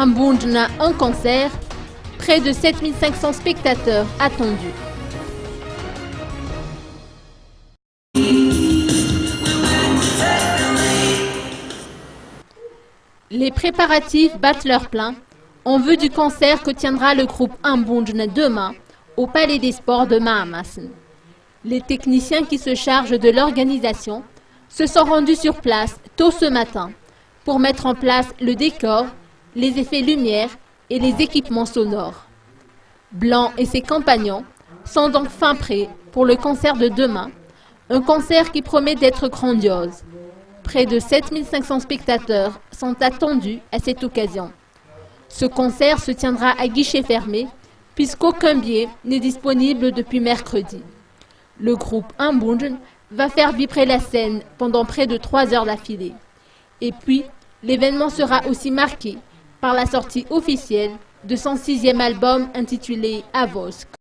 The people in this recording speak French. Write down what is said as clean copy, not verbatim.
Mbunjna, un concert, près de 7500 spectateurs attendus. Les préparatifs battent leur plein en vue du concert que tiendra le groupe Mbunjna demain au Palais des Sports de Mahamassen. Les techniciens qui se chargent de l'organisation se sont rendus sur place tôt ce matin pour mettre en place le décor, les effets lumière et les équipements sonores. Blanc et ses compagnons sont donc fin prêts pour le concert de demain, un concert qui promet d'être grandiose. Près de 7500 spectateurs sont attendus à cette occasion. Ce concert se tiendra à guichet fermé puisqu'aucun billet n'est disponible depuis mercredi. Le groupe Mbunjna va faire vibrer la scène pendant près de 3 heures d'affilée. Et puis, l'événement sera aussi marqué par la sortie officielle de son 6e album intitulé Avosk.